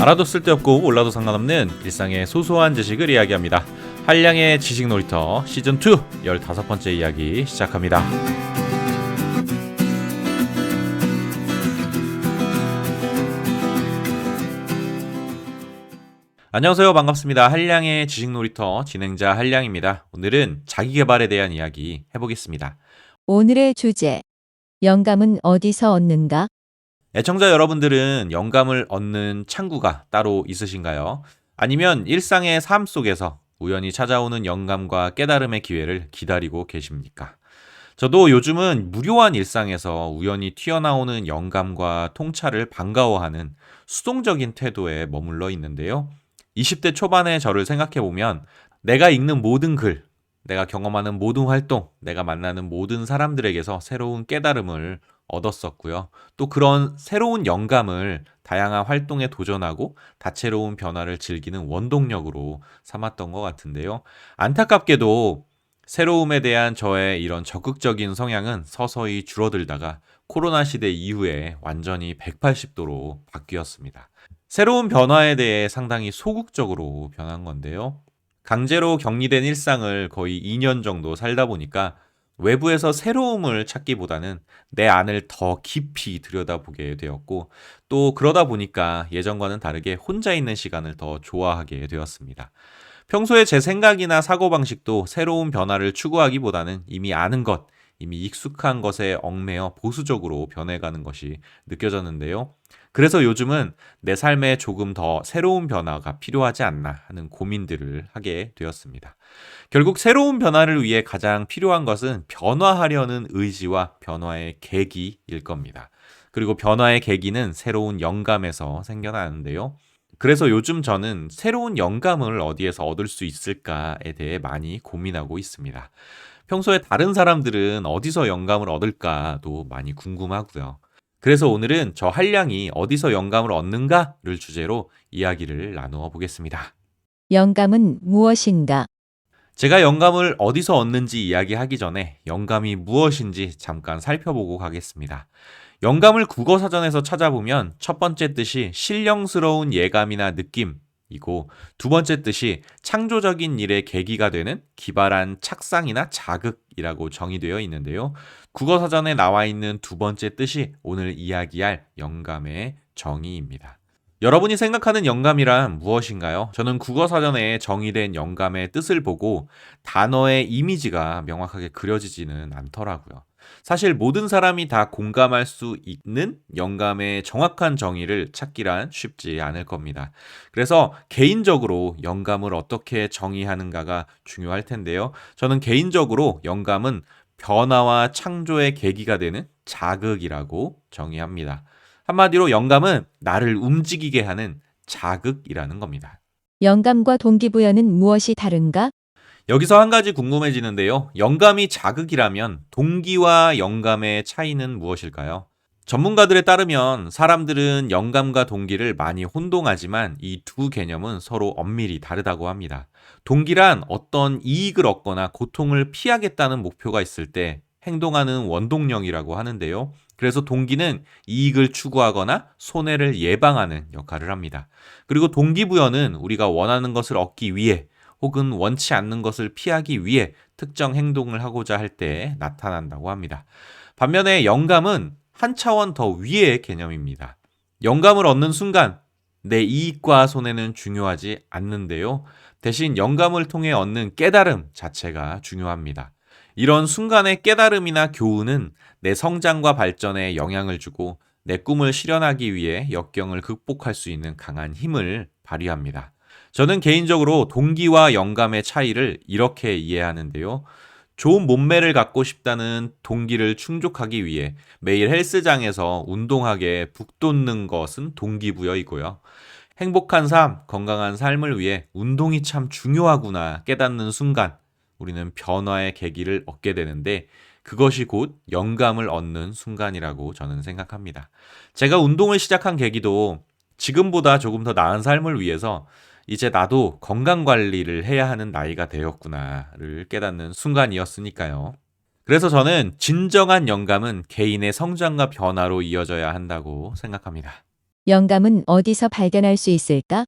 알아도 쓸데없고 몰라도 상관없는 일상의 소소한 지식을 이야기합니다. 한량의 지식 놀이터 시즌2 15번째 이야기 시작합니다. 안녕하세요. 반갑습니다. 한량의 지식 놀이터 진행자 한량입니다. 오늘은 자기계발에 대한 이야기 해보겠습니다. 오늘의 주제, 영감은 어디서 얻는가? 애청자 여러분들은 영감을 얻는 창구가 따로 있으신가요? 아니면 일상의 삶 속에서 우연히 찾아오는 영감과 깨달음의 기회를 기다리고 계십니까? 저도 요즘은 무료한 일상에서 우연히 튀어나오는 영감과 통찰을 반가워하는 수동적인 태도에 머물러 있는데요. 20대 초반의 저를 생각해보면 내가 읽는 모든 글, 내가 경험하는 모든 활동, 내가 만나는 모든 사람들에게서 새로운 깨달음을 얻었었고요. 또 그런 새로운 영감을 다양한 활동에 도전하고 다채로운 변화를 즐기는 원동력으로 삼았던 것 같은데요. 안타깝게도 새로움에 대한 저의 이런 적극적인 성향은 서서히 줄어들다가 코로나 시대 이후에 완전히 180도로 바뀌었습니다. 새로운 변화에 대해 상당히 소극적으로 변한 건데요. 강제로 격리된 일상을 거의 2년 정도 살다 보니까 외부에서 새로움을 찾기보다는 내 안을 더 깊이 들여다보게 되었고, 또 그러다 보니까 예전과는 다르게 혼자 있는 시간을 더 좋아하게 되었습니다. 평소에 제 생각이나 사고방식도 새로운 변화를 추구하기보다는 이미 아는 것, 이미 익숙한 것에 얽매여 보수적으로 변해가는 것이 느껴졌는데요. 그래서 요즘은 내 삶에 조금 더 새로운 변화가 필요하지 않나 하는 고민들을 하게 되었습니다. 결국 새로운 변화를 위해 가장 필요한 것은 변화하려는 의지와 변화의 계기일 겁니다. 그리고 변화의 계기는 새로운 영감에서 생겨나는데요. 그래서 요즘 저는 새로운 영감을 어디에서 얻을 수 있을까에 대해 많이 고민하고 있습니다. 평소에 다른 사람들은 어디서 영감을 얻을까도 많이 궁금하고요. 그래서 오늘은 저 한량이 어디서 영감을 얻는가를 주제로 이야기를 나누어 보겠습니다. 영감은 무엇인가? 제가 영감을 어디서 얻는지 이야기하기 전에 영감이 무엇인지 잠깐 살펴보고 가겠습니다. 영감을 국어사전에서 찾아보면 첫 번째 뜻이 신령스러운 예감이나 느낌이고, 두 번째 뜻이 창조적인 일의 계기가 되는 기발한 착상이나 자극이라고 정의되어 있는데요. 국어사전에 나와 있는 두 번째 뜻이 오늘 이야기할 영감의 정의입니다. 여러분이 생각하는 영감이란 무엇인가요? 저는 국어사전에 정의된 영감의 뜻을 보고 단어의 이미지가 명확하게 그려지지는 않더라고요. 사실 모든 사람이 다 공감할 수 있는 영감의 정확한 정의를 찾기란 쉽지 않을 겁니다. 그래서 개인적으로 영감을 어떻게 정의하는가가 중요할 텐데요. 저는 개인적으로 영감은 변화와 창조의 계기가 되는 자극이라고 정의합니다. 한마디로 영감은 나를 움직이게 하는 자극이라는 겁니다. 영감과 동기부여는 무엇이 다른가? 여기서 한 가지 궁금해지는데요. 영감이 자극이라면 동기와 영감의 차이는 무엇일까요? 전문가들에 따르면 사람들은 영감과 동기를 많이 혼동하지만 이 두 개념은 서로 엄밀히 다르다고 합니다. 동기란 어떤 이익을 얻거나 고통을 피하겠다는 목표가 있을 때 행동하는 원동력이라고 하는데요. 그래서 동기는 이익을 추구하거나 손해를 예방하는 역할을 합니다. 그리고 동기부여는 우리가 원하는 것을 얻기 위해 혹은 원치 않는 것을 피하기 위해 특정 행동을 하고자 할 때 나타난다고 합니다. 반면에 영감은 한 차원 더 위의 개념입니다. 영감을 얻는 순간 내 이익과 손해는 중요하지 않는데요. 대신 영감을 통해 얻는 깨달음 자체가 중요합니다. 이런 순간의 깨달음이나 교훈은 내 성장과 발전에 영향을 주고 내 꿈을 실현하기 위해 역경을 극복할 수 있는 강한 힘을 발휘합니다. 저는 개인적으로 동기와 영감의 차이를 이렇게 이해하는데요. 좋은 몸매를 갖고 싶다는 동기를 충족하기 위해 매일 헬스장에서 운동하게 북돋는 것은 동기부여이고요. 행복한 삶, 건강한 삶을 위해 운동이 참 중요하구나 깨닫는 순간 우리는 변화의 계기를 얻게 되는데, 그것이 곧 영감을 얻는 순간이라고 저는 생각합니다. 제가 운동을 시작한 계기도 지금보다 조금 더 나은 삶을 위해서 이제 나도 건강 관리를 해야 하는 나이가 되었구나를 깨닫는 순간이었으니까요. 그래서 저는 진정한 영감은 개인의 성장과 변화로 이어져야 한다고 생각합니다. 영감은 어디서 발견할 수 있을까?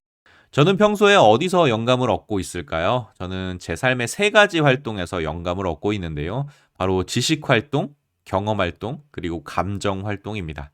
저는 평소에 어디서 영감을 얻고 있을까요? 저는 제 삶의 세 가지 활동에서 영감을 얻고 있는데요. 바로 지식 활동, 경험 활동, 그리고 감정 활동입니다.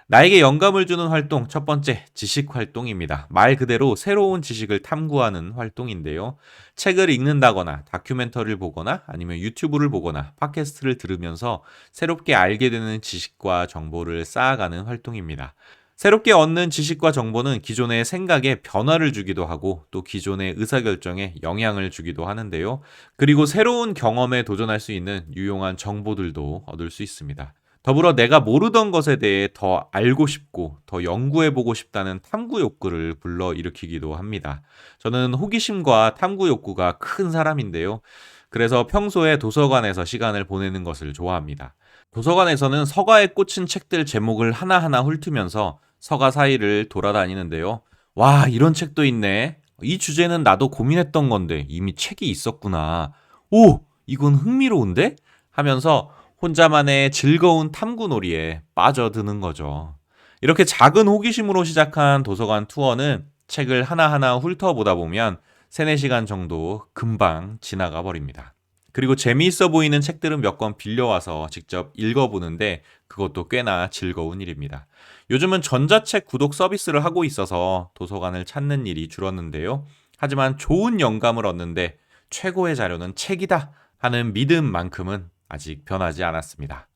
나에게 영감을 주는 활동, 첫 번째, 지식 활동입니다. 말 그대로 새로운 지식을 탐구하는 활동인데요. 책을 읽는다거나, 다큐멘터리를 보거나, 아니면 유튜브를 보거나, 팟캐스트를 들으면서 새롭게 알게 되는 지식과 정보를 쌓아가는 활동입니다. 새롭게 얻는 지식과 정보는 기존의 생각에 변화를 주기도 하고 또 기존의 의사결정에 영향을 주기도 하는데요. 그리고 새로운 경험에 도전할 수 있는 유용한 정보들도 얻을 수 있습니다. 더불어 내가 모르던 것에 대해 더 알고 싶고 더 연구해보고 싶다는 탐구 욕구를 불러일으키기도 합니다. 저는 호기심과 탐구 욕구가 큰 사람인데요. 그래서 평소에 도서관에서 시간을 보내는 것을 좋아합니다. 도서관에서는 서가에 꽂힌 책들 제목을 하나하나 훑으면서 서가 사이를 돌아다니는데요. 와, 이런 책도 있네. 이 주제는 나도 고민했던 건데 이미 책이 있었구나. 오, 이건 흥미로운데? 하면서 혼자만의 즐거운 탐구놀이에 빠져드는 거죠. 이렇게 작은 호기심으로 시작한 도서관 투어는 책을 하나하나 훑어보다 보면 3-4시간 정도 금방 지나가 버립니다. 그리고 재미있어 보이는 책들은 몇 권 빌려와서 직접 읽어보는데 그것도 꽤나 즐거운 일입니다. 요즘은 전자책 구독 서비스를 하고 있어서 도서관을 찾는 일이 줄었는데요. 하지만 좋은 영감을 얻는데 최고의 자료는 책이다 하는 믿음만큼은 아직 변하지 않았습니다.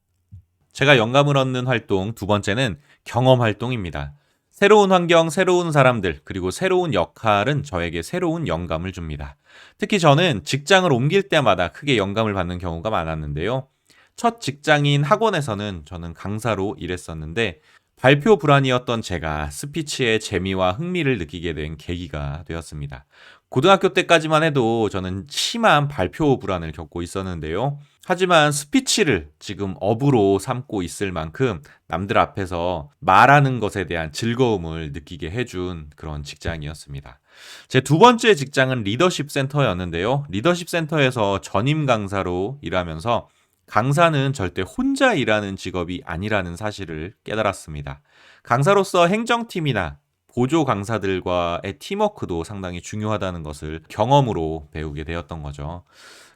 제가 영감을 얻는 활동 두 번째는 경험 활동입니다. 새로운 환경, 새로운 사람들, 그리고 새로운 역할은 저에게 새로운 영감을 줍니다. 특히 저는 직장을 옮길 때마다 크게 영감을 받는 경우가 많았는데요. 첫 직장인 학원에서는 저는 강사로 일했었는데 발표 불안이었던 제가 스피치의 재미와 흥미를 느끼게 된 계기가 되었습니다. 고등학교 때까지만 해도 저는 심한 발표 불안을 겪고 있었는데요. 하지만 스피치를 지금 업으로 삼고 있을 만큼 남들 앞에서 말하는 것에 대한 즐거움을 느끼게 해준 그런 직장이었습니다. 제 두 번째 직장은 리더십 센터였는데요. 리더십 센터에서 전임 강사로 일하면서 강사는 절대 혼자 일하는 직업이 아니라는 사실을 깨달았습니다. 강사로서 행정팀이나 보조 강사들과의 팀워크도 상당히 중요하다는 것을 경험으로 배우게 되었던 거죠.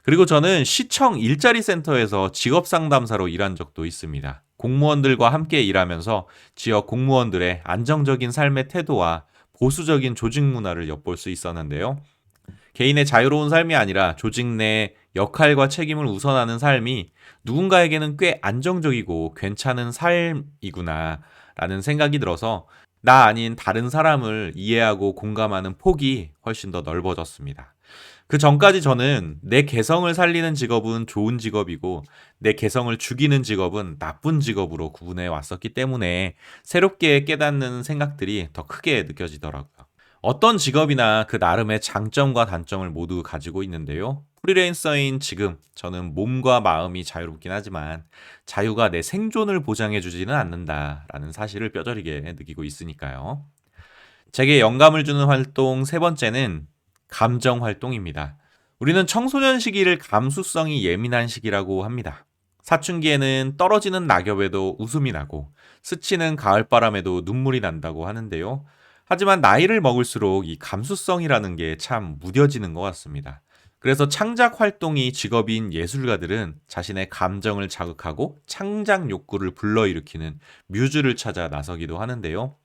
그리고 저는 시청 일자리 센터에서 직업 상담사로 일한 적도 있습니다. 공무원들과 함께 일하면서 지역 공무원들의 안정적인 삶의 태도와 보수적인 조직 문화를 엿볼 수 있었는데요. 개인의 자유로운 삶이 아니라 조직 내 역할과 책임을 우선하는 삶이 누군가에게는 꽤 안정적이고 괜찮은 삶이구나 라는 생각이 들어서 나 아닌 다른 사람을 이해하고 공감하는 폭이 훨씬 더 넓어졌습니다. 그 전까지 저는 내 개성을 살리는 직업은 좋은 직업이고 내 개성을 죽이는 직업은 나쁜 직업으로 구분해 왔었기 때문에 새롭게 깨닫는 생각들이 더 크게 느껴지더라고요. 어떤 직업이나 그 나름의 장점과 단점을 모두 가지고 있는데요. 프리랜서인 지금 저는 몸과 마음이 자유롭긴 하지만 자유가 내 생존을 보장해 주지는 않는다라는 사실을 뼈저리게 느끼고 있으니까요. 제게 영감을 주는 활동 세 번째는 감정 활동입니다. 우리는 청소년 시기를 감수성이 예민한 시기라고 합니다. 사춘기에는 떨어지는 낙엽에도 웃음이 나고 스치는 가을바람에도 눈물이 난다고 하는데요. 하지만 나이를 먹을수록 이 감수성이라는 게 참 무뎌지는 것 같습니다. 그래서 창작 활동이 직업인 예술가들은 자신의 감정을 자극하고 창작 욕구를 불러일으키는 뮤즈를 찾아 나서기도 하는데요.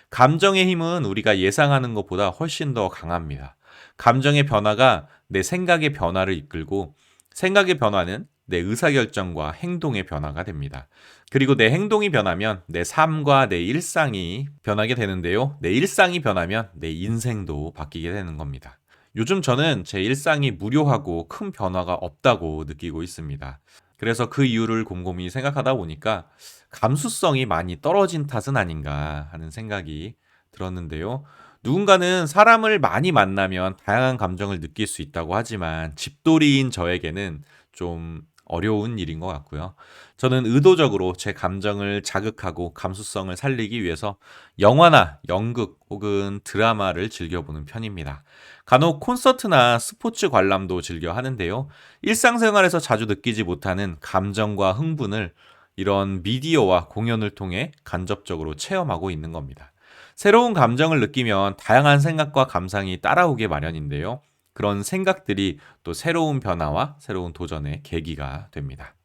감정의 힘은 우리가 예상하는 것보다 훨씬 더 강합니다. 감정의 변화가 내 생각의 변화를 이끌고 생각의 변화는 내 의사결정과 행동의 변화가 됩니다. 그리고 내 행동이 변하면 내 삶과 내 일상이 변하게 되는데요. 내 일상이 변하면 내 인생도 바뀌게 되는 겁니다. 요즘 저는 제 일상이 무료하고 큰 변화가 없다고 느끼고 있습니다. 그래서 그 이유를 곰곰이 생각하다 보니까 감수성이 많이 떨어진 탓은 아닌가 하는 생각이 들었는데요. 누군가는 사람을 많이 만나면 다양한 감정을 느낄 수 있다고 하지만 집돌이인 저에게는 좀 어려운 일인 것 같고요. 저는 의도적으로 제 감정을 자극하고 감수성을 살리기 위해서 영화나 연극 혹은 드라마를 즐겨보는 편입니다. 간혹 콘서트나 스포츠 관람도 즐겨 하는데요. 일상생활에서 자주 느끼지 못하는 감정과 흥분을 이런 미디어와 공연을 통해 간접적으로 체험하고 있는 겁니다. 새로운 감정을 느끼면 다양한 생각과 감상이 따라오게 마련인데요. 그런 생각들이 또 새로운 변화와 새로운 도전의 계기가 됩니다.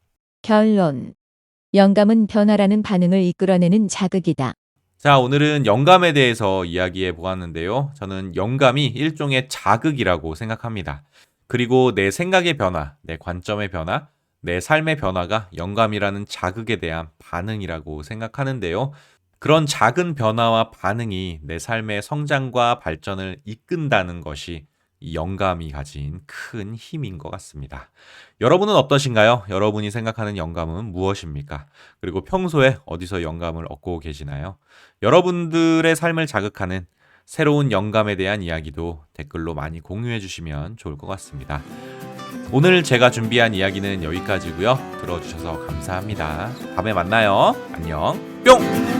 결론. 영감은 변화라는 반응을 이끌어내는 자극이다. 자, 오늘은 영감에 대해서 이야기해 보았는데요. 저는 영감이 일종의 자극이라고 생각합니다. 그리고 내 생각의 변화, 내 관점의 변화, 내 삶의 변화가 영감이라는 자극에 대한 반응이라고 생각하는데요. 그런 작은 변화와 반응이 내 삶의 성장과 발전을 이끈다는 것이 이 영감이 가진 큰 힘인 것 같습니다. 여러분은 어떠신가요? 여러분이 생각하는 영감은 무엇입니까? 그리고 평소에 어디서 영감을 얻고 계시나요? 여러분들의 삶을 자극하는 새로운 영감에 대한 이야기도 댓글로 많이 공유해 주시면 좋을 것 같습니다. 오늘 제가 준비한 이야기는 여기까지고요. 들어주셔서 감사합니다. 다음에 만나요. 안녕. 뿅!